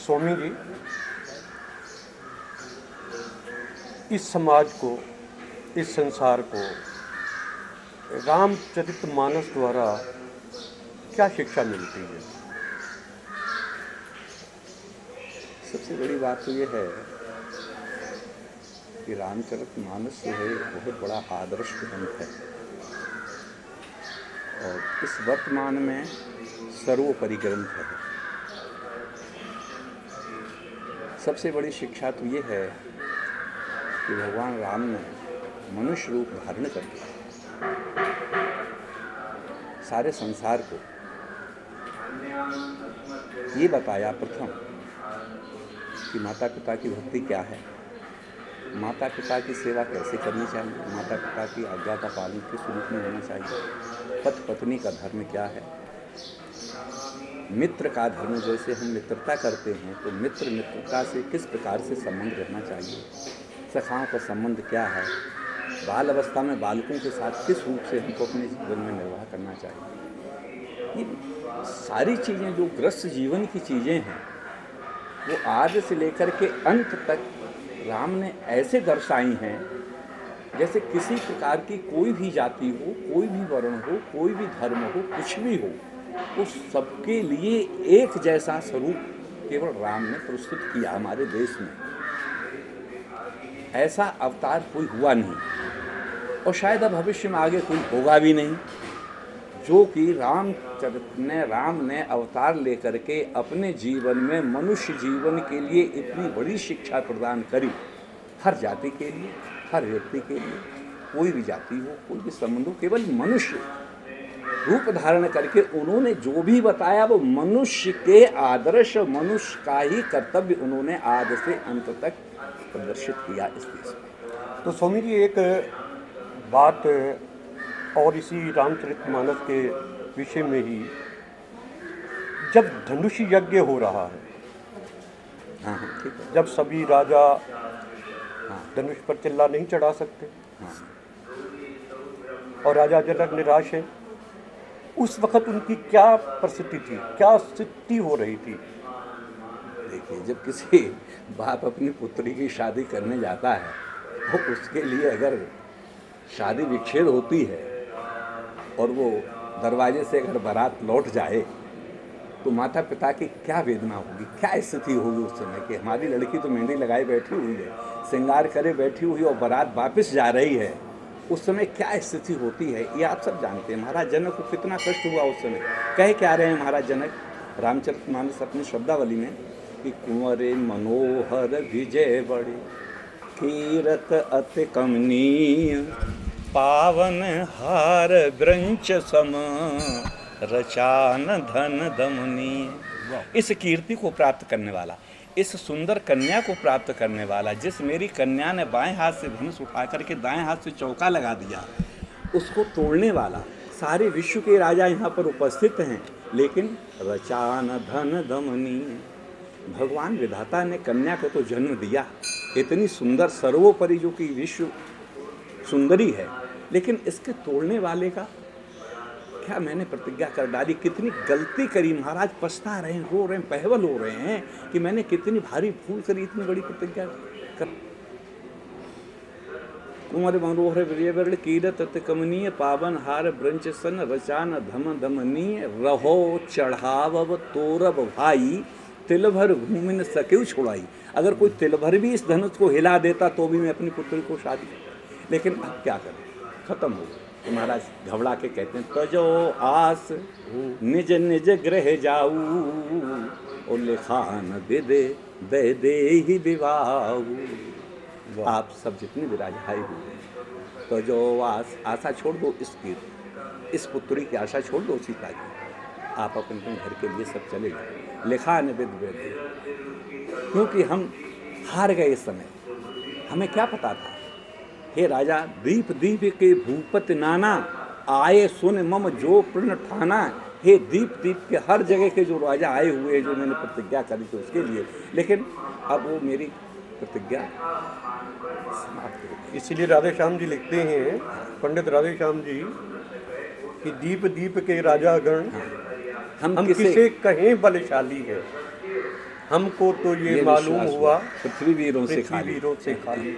स्वामी जी, इस समाज को, इस संसार को रामचरितमानस द्वारा क्या शिक्षा मिलती है? सबसे बड़ी बात तो ये है कि रामचरितमानस जो है एक बहुत बड़ा आदर्श ग्रंथ है और इस वर्तमान में सर्वोपरि ग्रंथ है। सबसे बड़ी शिक्षा तो ये है कि भगवान राम ने मनुष्य रूप धारण करके सारे संसार को ये बताया प्रथम कि माता पिता की भक्ति क्या है, माता पिता की सेवा कैसे करनी चाहिए, माता पिता की आज्ञा का पालन किस रूप में होना चाहिए, पति पत्नी का धर्म क्या है, मित्र का धर्म, जैसे हम मित्रता करते हैं तो मित्र मित्रता से किस प्रकार से संबंध रहना चाहिए, सखाओं का संबंध क्या है, बाल अवस्था में बालकों के साथ किस रूप से हमको अपने जीवन में निर्वाह करना चाहिए। ये सारी चीज़ें जो गृहस्थ जीवन की चीज़ें हैं वो आदि से लेकर के अंत तक राम ने ऐसे दर्शाई हैं जैसे किसी प्रकार की कोई भी जाति हो, कोई भी वर्ण हो, कोई भी धर्म हो, कुछ भी हो, उस सबके लिए एक जैसा स्वरूप केवल राम ने प्रस्तुत किया। हमारे देश में ऐसा अवतार कोई हुआ नहीं और शायद अब भविष्य में आगे कोई होगा भी नहीं, जो कि राम ने अवतार लेकर के अपने जीवन में मनुष्य जीवन के लिए इतनी बड़ी शिक्षा प्रदान करी। हर जाति के लिए, हर व्यक्ति के लिए, कोई भी जाति हो, कोई भी संबंध हो, केवल मनुष्य रूप धारण करके उन्होंने जो भी बताया वो मनुष्य के आदर्श, मनुष्य का ही कर्तव्य उन्होंने आदि से अंत तक प्रदर्शित किया इस देश में। तो स्वामी जी, एक बात और इसी रामचरितमानस के विषय में ही, जब धनुष यज्ञ हो रहा है, हाँ ठीक है, जब सभी राजा धनुष पर चिल्ला नहीं चढ़ा सकते और राजा जनक निराश है, उस वक्त उनकी क्या परिस्थिति थी, क्या स्थिति हो रही थी? देखिए, जब किसी बाप अपनी पुत्री की शादी करने जाता है तो उसके लिए अगर शादी विच्छेद होती है और वो दरवाजे से अगर बारात लौट जाए तो माता पिता की क्या वेदना होगी, क्या स्थिति होगी उस समय कि हमारी लड़की तो मेहंदी लगाए बैठी हुई है, श्रृंगार करे बैठी हुई और बारात वापस जा रही है, उस समय क्या स्थिति होती है ये आप सब जानते हैं। महाराज जनक को कितना कष्ट हुआ उस समय। कह क्या रहे हैं महाराज जनक रामचरितमानस अपनी शब्दावली में कि कुंवरे मनोहर विजय बड़े, कीरत अति कमनीय, पावन हार ब्रंच सम, रचान धन दमनीय। इस कीर्ति को प्राप्त करने वाला, इस सुंदर कन्या को प्राप्त करने वाला, जिस मेरी कन्या ने बाएं हाथ से धनुष उठा करके दाएं हाथ से चौका लगा दिया, उसको तोड़ने वाला, सारे विश्व के राजा यहाँ पर उपस्थित हैं, लेकिन रचान धन दमनीय, भगवान विधाता ने कन्या को तो जन्म दिया, इतनी सुंदर सर्वोपरि जो कि विश्व सुंदरी है, लेकिन इसके तोड़ने वाले का क्या मैंने प्रतिज्ञा कर डाली, कितनी गलती करी। महाराज पछता रहे हैं, रो रहे हैं, पहवल हो रहे हैं कि मैंने कितनी भारी भूल करी, इतनी बड़ी प्रतिज्ञा कर। कुंवर मनोहर विजय कीरत अति कमनीय, पावन हार ब्रंच सन, रचान धम दमनीय, रहो चढ़ाव तोरब भाई, तिल भर भूमि न सकेउ छोड़ाई। अगर कोई तिल भर भी इस धनुष को हिला देता तो भी मैं अपनी पुत्री को शादी, लेकिन अब क्या करें, खत्म हो गया। तो महाराज घबरा के कहते हैं, तजो आस निज निज गृह जाऊ, और लिखान दे दे दे दे ही विवाह। आप सब जितने भी राजा आए हुए हैं, तो जो आशा छोड़ दो, इस पुत्री की आशा छोड़ दो सीता की, आप अपने घर के लिए सब चले गए। लिखान विद वेद, क्योंकि हम हार गए इस समय, हमें क्या पता था। हे राजा, दीप दीप के भूपत नाना, आए सुन मम जो प्रण ठाना। हे दीप दीप के हर जगह के जो राजा आए हुए हैं, जो मैंने प्रतिज्ञा करी थी उसके लिए, लेकिन अब वो मेरी प्रतिज्ञा समाप्त हो गई। इसीलिए राधेश्याम जी लिखते हैं, पंडित राधेश्याम जी, कि दीप दीप के राजा गण, हम किसे कहें बलशाली है, हमको तो ये ये मालूम विश्वास हुआ पृथ्वी वीरों से पृथ्वी खाली। वीरों से खाली।